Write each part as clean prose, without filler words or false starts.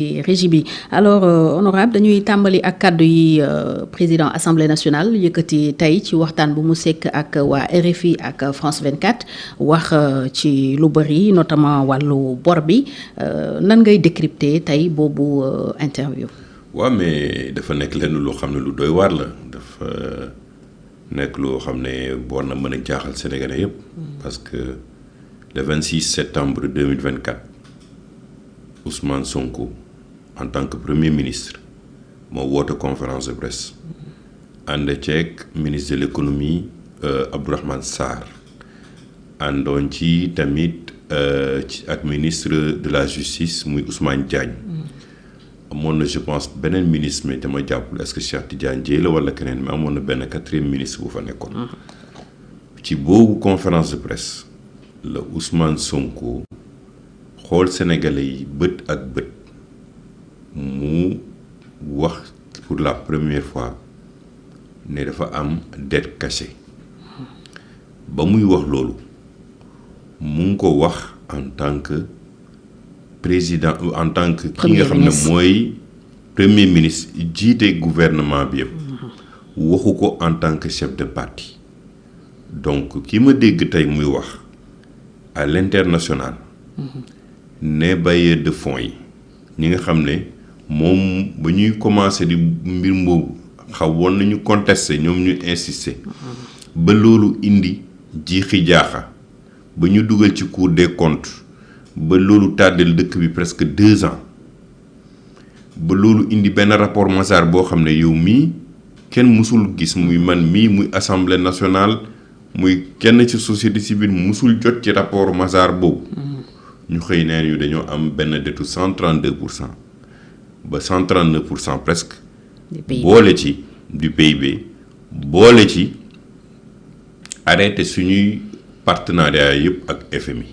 régie bi alors honorable dañuy tàmbali ak kàddu yi président assemblée nationale yëkkati tey ci waxtaan bu mu sekk ak waa RFI ak France 24 wax ci lu bëri notamment wàllu bor bi nan ngay décrypter tey boobu interview. waaw mais dafa nekk lenn loo xam ne lu doy waar la dafa nekk loo xam ne war na mën a jaaxal sénégalais yëpp. parce que le 26 septembre 2024 Ousmane Sonko. En tant que premier ministre moo woote conférence de presse ànd ceeg ministre de l'économie Abdourahmane Sarr àndoon ci tamit ak ministre de la justice muy Ousmane Diagne amoon na je pense beneen ministre mais dama jàppul est-ce que Cheikh Tidiane Dièye la wala keneen mais amoon na benn quatrième ministre bu fa nekkoon. ci boobu conférence de presse la Ousmane Sonko xool sénégalais yi bët ak bët. mu wax pour la première fois ne dafa am dette cachée ba muy wax loolu mu ngi ko wax en tant que président en tant que ki nga xam ne mooy premier ministre jiite gouvernement bi yëpp waxu ko en tant que chef de parti donc ki ma dégg tey muy wax à l'international ne bailleurs de fonds yi ñi nga xam ne moom ba ñuy commencé di mbir mboobu xawoon nañu contester ñoom ñu insister ba loolu indi jiixi jaaxa ba ñu dugal ci Cour des comptes ba loolu tàddeel dëkk bi presque 2 ans ba loolu indi benn rapport Mazars boo xam ne yow mii kenn mësul gis muy man mii muy assemblée nationale muy kenn ci société civile mësul jot ci rapport Mazars boobu ñu xëy neen yu dañoo am benn dettu 132% ba 139% presque boole ci du PIB boole ci arrêté suñuy partenariat yëpp ak FMI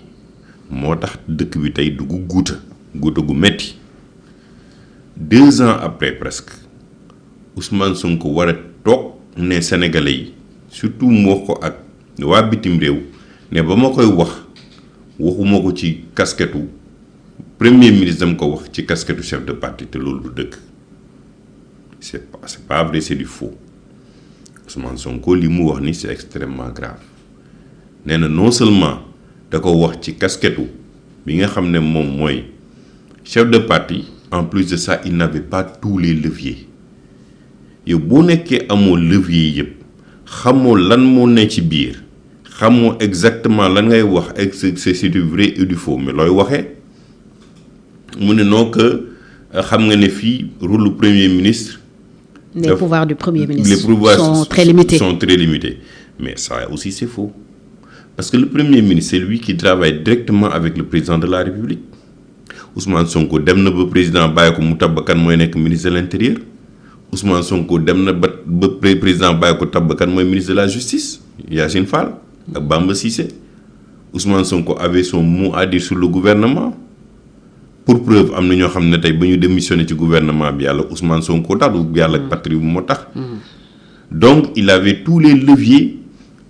moo tax dëkk bi tey dugg guuta gu metti 2 ans après presque Ousmane Sonko war a toog ne sénégalais yi surtout mu wax ko ak waa bitim réew ne ba ma koy waxuma ko ci casquette premier ministre dama ko wax ci casquette chef de parti te loolu du dëgg c'est pas vrai, c'est du faux. Ousmane Sonko li mu wax ni c'est extrêmement grave nee na non seulement da ko wax ci casquette bi nga xam ne moom mooy chef de parti en plus de ça il n'avait pas tous les leviers yow boo nekkee amoo levier yëpp xamoo lan moo ne ci biir xamoo exactement lan ngay wax c'est du vrai et du faux mais looy waxee mu ne non que xam nga ne fii rôle premier ministre. Les pouvoirs du premier ministre sont très limités. Mais ça aussi c'est faux. Parce que le premier ministre c'est lui qui travaille directement avec le président de la République. Ousmane Sonko dem na ba président bàyyi ko mu tabb kan mooy nekk ministre de l'Intérieur. Ousmane Sonko dem na ba président bàyyi ko tabb kan mooy ministre de la Justice Yacine Fall ak Bamba Cissé. Ousmane Sonko avait son mot à dire sur le gouvernement. Pour preuve am na ñoo xam ne tey ba ñu démissionné ci gouvernement bi yàlla Ousmane Sonko tax du yàlla ak patrie bu moo tax. Donc il avait tous les leviers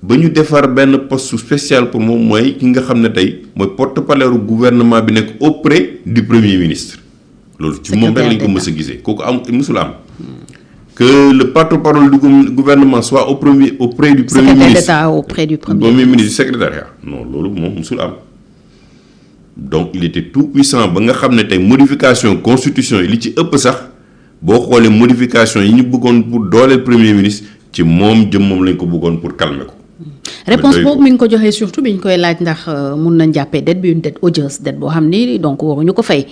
ba ñu defar benn poste spécial pour moom mooy ki nga xam ne tey mooy porte-parole gouvernement bi nekk auprès du premier ministre. loolu ci moom rek lañ ko mës a gisee kooku am mësul am. Que le porte-parole du gouvernement soit auprès du premier ministre. Secrétaire d'État auprès du premier ministre du secrétariat non loolu moom mësul am. Donc il était tout puissant ba nga xam ne tey modification constitution yi li ci ëpp sax boo xoolee modification yi ñu bëggoon pour dooleel premier ministre ci moom lañ ko bëggoon pour calmer ko. réponse boobu mi ngi ko joxee surtout bi ñu koy laaj ndax mun nañ jàppee dette bi une dette odieuse dette boo xam ni donc waruñu ko fay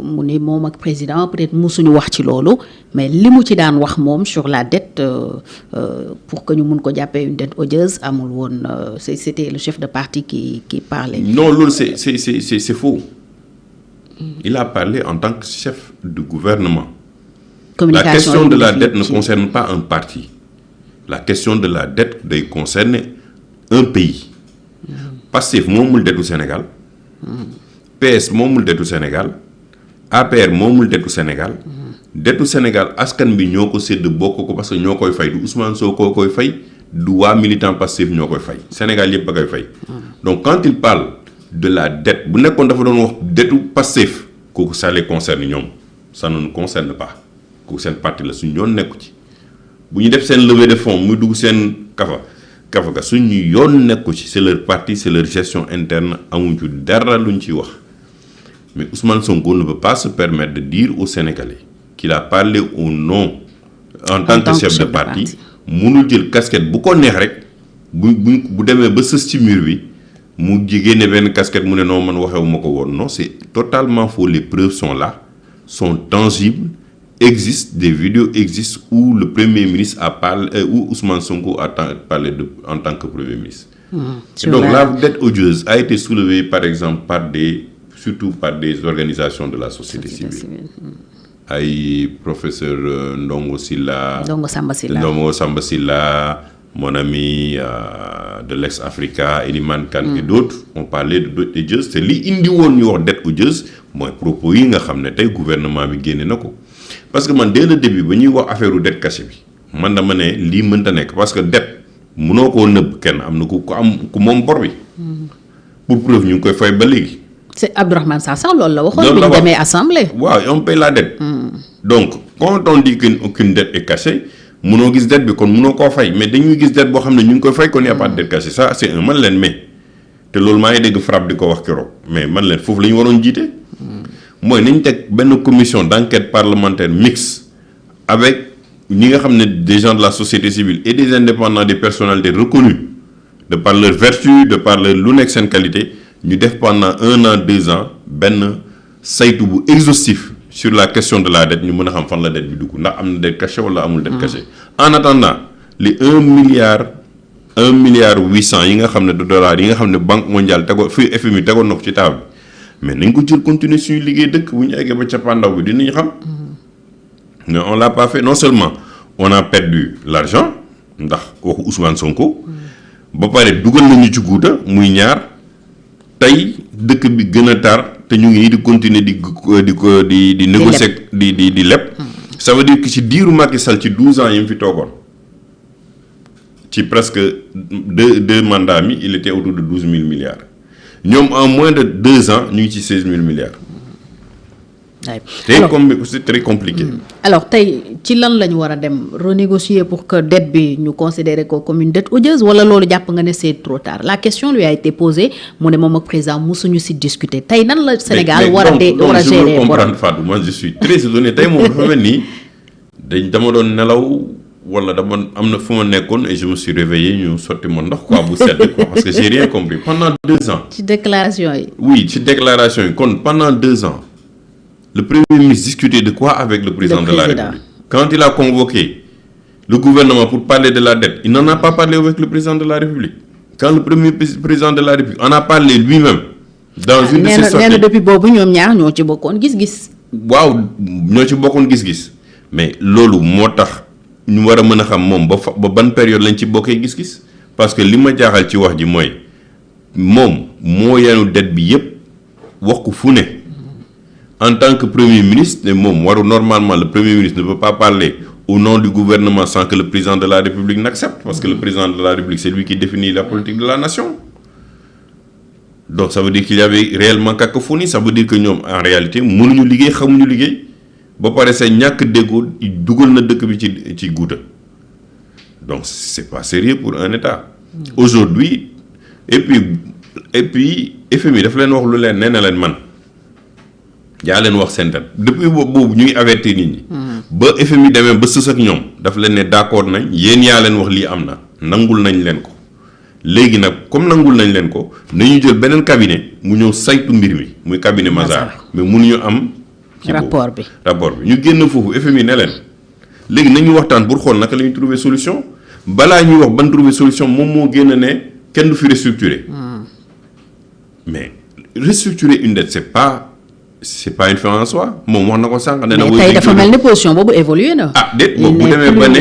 mu ni moom ak président peut-être musuñu wax ci loolu mais li mu ci daan wax moom sur la dette pour que ñu mun ko jàppee une dette odieuse amul woon c'était le chef de parti qui parlait. Non loolu c'est faux. Il a parlé en tant que chef du gouvernement. La question de la dette ne concerne pas un parti. La question de la dette doit concerner un pays. Pastef moomul dettu Sénégal. PS moomul dettu Sénégal. APR moomul dettu Sénégal. Dettu Sénégal askan bi ñoo ko sédd bokk ko parce que ñoo koy fay du Ousmane Sonko koy fay du waa militant Pastef ñoo koy fay Sénégal yëpp a koy fay. Donc quand il parle de la dette bu nekkoon dafa doon wax dettu Pastef kooku ça les concerne ñoom. ça ne nous concerne pas ku seen parti la suñu yoon nekku ci bu ñu def seen levée de fonds muy dugg seen kafa ga suñu yoon nekku ci c'est leur parti c'est leur gestion interne amuñ ci dara luñ ciy wax mais Ousmane Sonko ne peut pas se permettre de dire aux Sénégalais qu'il a parlé au nom en tant que chef de parti mënul jël casquette bu ko neex rek bu demee ba sës ci mur bi mu génne benn casquette mu ne non man waxewuma ko woon non c'est totalement faux. Les preuves sont là, sont tangibles, existent, des vidéos existent où le Premier ministre a parlé, où Ousmane Sonko a parlé en tant que Premier ministre. Et donc la dette odieuse a été soulevée par exemple surtout par des organisations de la société civile. Ay professeur Ndongo Samba Sylla, mon ami de l'ex-Africa, Eliman Kane et d'autres ont parlé de dette odieuse. C'est li indi woon ñu wax dette odieuse mooy propos yi nga xam ne tey gouvernement bi génne na ko parce que man dès le début ba ñuy wax affaire u dette cachée bi man dama ne lii mënta nekk parce que dette mënoo koo nëbb kenn am na ku moom bor bi pour preuve ñu ngi koy fay ba léegi. C'est Abdourahmane Sarr loolu la waxoon bi ñu demee assemblée. waaw on paye la dette. Donc quand on dit qu'une dette est cachée mënoo gis dette bi kon mënoo koo fay mais dañuy gis dette boo xam ne ñu ngi koy fay kon y a pas de dette cachée ça c'est un man leen mais te loolu maa ngi dégg frappe di ko wax keroog mais man leen foofu la ñu waroon jiite. mooy nañ teg benn commission d'enquête parlementaire mixte avec ñi nga xam ne des gens de la société civile et des indépendants, des personnalités reconnues de par leur vertu de par leur lu nekk seen qualité ñu def pendant 1 an 2 ans benn saytu bu exhaustif sur la question de la dette ñu mën a xam fan la dette bi dugg ndax am na dette cachée wala amul dette cachée. En attendant les 1 milliard 800 yi nga xam ne de dollars yi nga xam ne banque mondiale tegoon fi FMI tegoon na ko ci table mais nañ ko jël continuer suñu liggéey dëkk bu ñu eggee ba cappaandaw bi dinañ xam. mais on l'a pas fait. Non seulement on a perdu l'argent ndax waxu Ousmane Sonko ba pare dugal nañu ci guuta muy ñaar tey dëkk bi gën a tar te ñu ngi di continuer di négocier di leb. Ça veut dire que ci diiru Macky Sall ci 12 ans yi mu fi toogoon ci presque deux mandats mi il était autour de 12 000 milliards ñoom en moins de 2 ans ñu ngi ci 16 000 milliards. C'est très compliqué. Alors tey ci lan la ñu war a dem renégocier pour que dette bi ñu considérer ko comme une dette odieuse wala loolu jàpp nga ne c'est trop tard. La question lui a été posée mu ne moom ak président musuñu si discuter tey nan la Sénégal war a gérer. Je veux comprendre Fatou, moi je suis très étonné tey moom dafa mel nii dama doon nelaw wala dama am na fu ma nekkoon et je me suis réveillé ñu sotti ma ndox quoi bu sedd quoi parce que j'ai rien compris pendant 2 ans. ci déclaration yi. Oui ci déclaration yi kon pendant 2 ans. Le Premier ministre discutait de quoi avec le président de la République? Quand il a convoqué le gouvernement pour parler de la dette, il n'en a pas parlé avec le président de la République. Quand le premier président de la République en a parlé lui-même dans une de ses sorties. Depuis boobu ñoom ñaar ñoo ci bokkoon gis-gis. waaw ñoo ci bokkoon gis-gis mais loolu moo tax ñu war a mën a xam moom ba ban période lañ ci bokkee gis-gis parce que li ma jaaxal ci wax ji mooy moom moo yenu dette bi yépp wax ko fu ne. En tant que Premier ministre, normalement le Premier ministre ne peut pas parler au nom du gouvernement sans que le président de la République n'accepte, parce que le président de la République, c'est lui qui définit la politique de la nation. Donc ça veut dire qu'il y avait réellement cacophonie, ça veut dire que nous, en réalité, mënuñu liggéey xamuñu liggéey ba pare say ñàkk déggoo dugal na dëkk bi ci guuta. Donc c'est pas sérieux pour un État. Aujourd'hui, et puis FMI dafa leen wax lu leen nee na leen man yaa leen wax seen dette depuis boobu ñu ngi avertir nit ñi. ba FMI demee ba sës ak ñoom daf leen ne d'accord nañ yéen yaa leen wax lii am na nangul nañ leen ko léegi nag comme nangul nañ leen ko nañu jël beneen cabinet mu ñëw saytu mbir mi muy cabinet Mazars mais mënuñu am. rapport bi ñu génn foofu FMI ne leen léegi nañu waxtaan pour xool naka la ñuy trouver solution balaa ñuy wax ban trouver solution moom moo génn ne kenn du fi restructurer. Mais restructurer une dette c'est pas une fin en soi moom wax na ko sànq. nee na mais tey dafa mel ni position boobu évolué na. déet boobu bu demee ba ne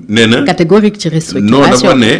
nee na catégorique ci restructuration. non dafa ne